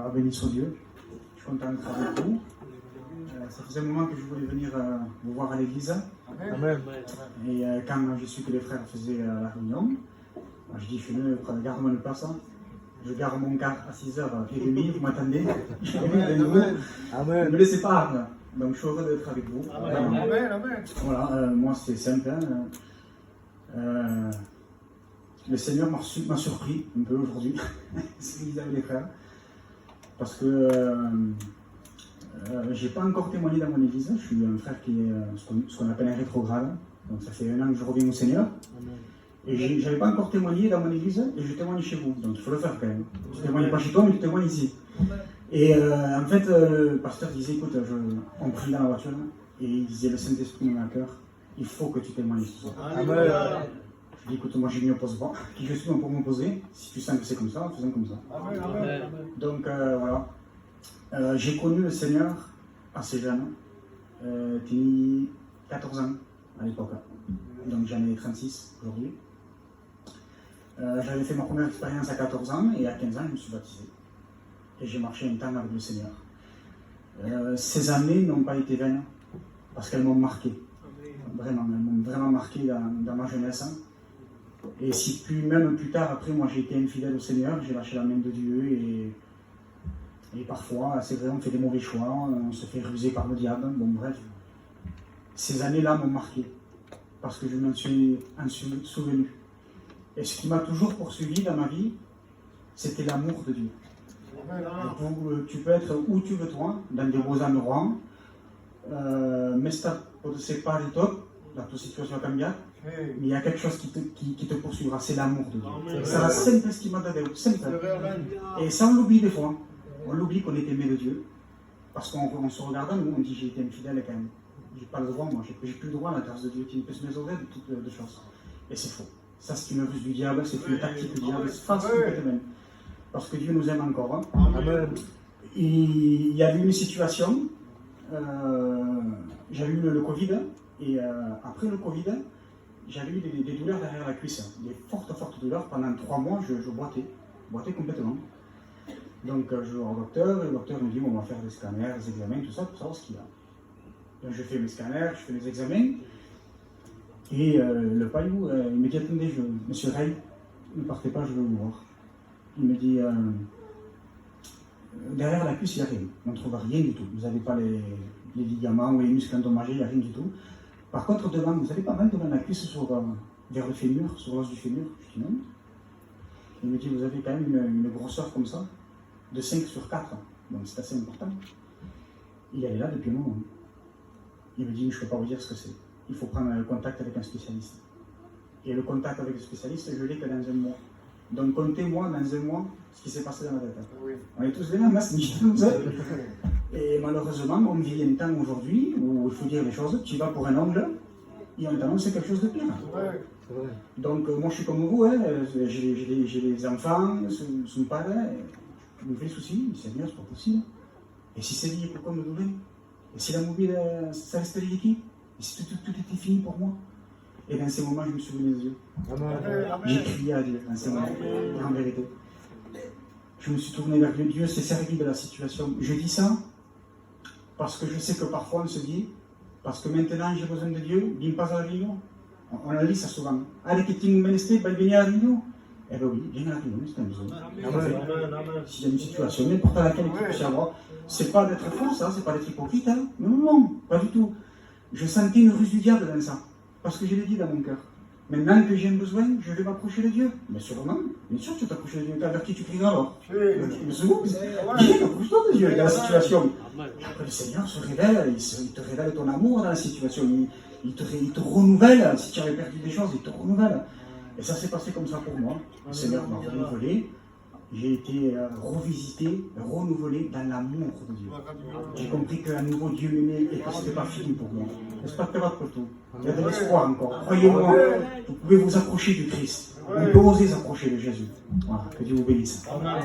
béni soit Dieu. Je suis content d'être avec vous. Ça faisait un moment que je voulais venir vous voir à l'église. Amen. Et quand j'ai su que les frères faisaient la réunion, je dis, je ne garde-moi une place. Je garde mon car à 6h30, vous m'attendez. Amen. Ne me laissez pas. Donc je suis heureux d'être avec vous. Amen. Voilà, moi c'est simple. Le Seigneur m'a surpris un peu aujourd'hui, c'est vis-à-vis des frères. Parce que j'ai pas encore témoigné dans mon église. Je suis un frère qui est ce qu'on appelle un rétrograde. Donc ça fait 1 an que je reviens au Seigneur. Amen. Et j'avais pas encore témoigné dans mon église et je témoigne chez vous. Donc il faut le faire quand même. Tu ne témoignes pas chez toi, mais tu témoignes ici. Et en fait, le pasteur disait, écoute, on prie dans la voiture et il disait, le Saint-Esprit me met à cœur, il faut que tu témoignes ce soir. Amen. Je dis, écoute, moi je ne m'y oppose pas. Qui je suis pour m'opposer? Si tu sens que c'est comme ça, faisons comme ça. Amen. Donc voilà. J'ai connu le Seigneur assez jeune. J'ai 14 ans à l'époque. Donc j'en ai 36 aujourd'hui. J'avais fait ma première expérience à 14 ans et à 15 ans je me suis baptisé. Et j'ai marché un temps avec le Seigneur. Ces années n'ont pas été vaines parce qu'elles m'ont marqué. Vraiment, elles m'ont vraiment marqué dans ma jeunesse. Et si même plus tard, après, moi j'ai été infidèle au Seigneur, j'ai lâché la main de Dieu et parfois, c'est vrai, on fait des mauvais choix, on se fait ruser par le diable, bon bref. Ces années-là m'ont marqué parce que je m'en suis souvenu. Et ce qui m'a toujours poursuivi dans ma vie, c'était l'amour de Dieu. Tu peux être où tu veux toi, dans des beaux endroits, mais c'est pas le top, la tua situation cambia, mais il y a quelque chose qui te poursuivra, c'est l'amour de Dieu. C'est la simple ce qui m'a donné, simple. Et ça on l'oublie des fois, on l'oublie qu'on est aimé de Dieu, parce qu'on se regarde, nous on dit j'ai été infidèle quand même, j'ai pas le droit moi, j'ai plus le droit à la grâce de Dieu qui peut se mésorer de toutes les choses. Et c'est faux. Ça c'est une ruse du diable, c'est une tactique du diable, c'est face complètement. Parce que Dieu nous aime encore. Hein. Amen. Il y a eu une situation, j'avais eu le Covid, et après le Covid, j'avais eu des douleurs derrière la cuisse, des fortes douleurs. Pendant 3 mois, je boitais complètement. Donc je vais au docteur, et le docteur me dit on va faire des scanners, des examens, tout ça, pour savoir ce qu'il y a. Donc je fais mes scanners, je fais mes examens, et le paillou, il me dit attendez, monsieur Ray, ne partez pas, je veux vous voir. Il me dit, derrière la cuisse, il n'y a rien. On ne trouve rien du tout. Vous n'avez pas les ligaments ou les muscles endommagés, il n'y a rien du tout. Par contre, devant, vous avez pas mal devant la cuisse vers le fémur, sur l'os du fémur. Je dis non. Il me dit, vous avez quand même une grosseur comme ça, de 5/4. Donc c'est assez important. Il est là depuis un moment. Il me dit, je ne peux pas vous dire ce que c'est. Il faut prendre contact avec un spécialiste. Et le contact avec le spécialiste, je l'ai que dans 1 mois. Donc comptez-moi dans 1 mois ce qui s'est passé dans ma tête. Oui. On est tous les mêmes, et malheureusement, on vit un temps aujourd'hui où il faut dire les choses, tu vas pour un angle et on t'annonce quelque chose de pire. Ouais. Donc moi je suis comme vous, hein, j'ai des enfants, son père, je me fais des soucis, Seigneur, c'est pas possible. Et si c'est lié, pourquoi me doubler? Et si la mobile, ça reste liquide? Et si tout était fini pour moi? Et dans ces moments, je me suis ouvert les yeux. J'ai crié à Dieu dans ces moments, en vérité. Je me suis tourné vers Dieu. Dieu s'est servi de la situation. Je dis ça parce que je sais que parfois on se dit, parce que maintenant j'ai besoin de Dieu, viens pas à la réunion. On a dit ça souvent. Allez, que tu me menestes, va venir à la réunion. Eh bien oui, viens à la réunion, c'est un besoin. S'il y a une situation, n'importe laquelle il puisse y avoir, c'est pas d'être faux, ça, c'est pas d'être hypocrite. Hein. Non, pas du tout. Je sentais une ruse du diable dans ça. Parce que je l'ai dit dans mon cœur. Maintenant que j'ai un besoin, je vais m'approcher de Dieu. Mais sûrement, bien sûr, tu t'approches de Dieu. Vers qui tu crieras alors? Mais c'est bon, approche-toi de Dieu dans la situation. Après, le Seigneur se révèle, il te révèle ton amour dans la situation. Il te renouvelle. Si tu avais perdu des choses, il te renouvelle. Et ça s'est passé comme ça pour moi. Le Seigneur m'a renouvelé. J'ai été revisité, renouvelé dans l'amour de Dieu. J'ai compris qu'à nouveau Dieu m'aimait et que ce n'était pas fini pour moi. N'est-ce pas pour tout? Il y a de l'espoir encore. Croyez-moi, vous pouvez vous approcher du Christ. On peut oser s'approcher de Jésus. Voilà, que Dieu vous bénisse. Amen.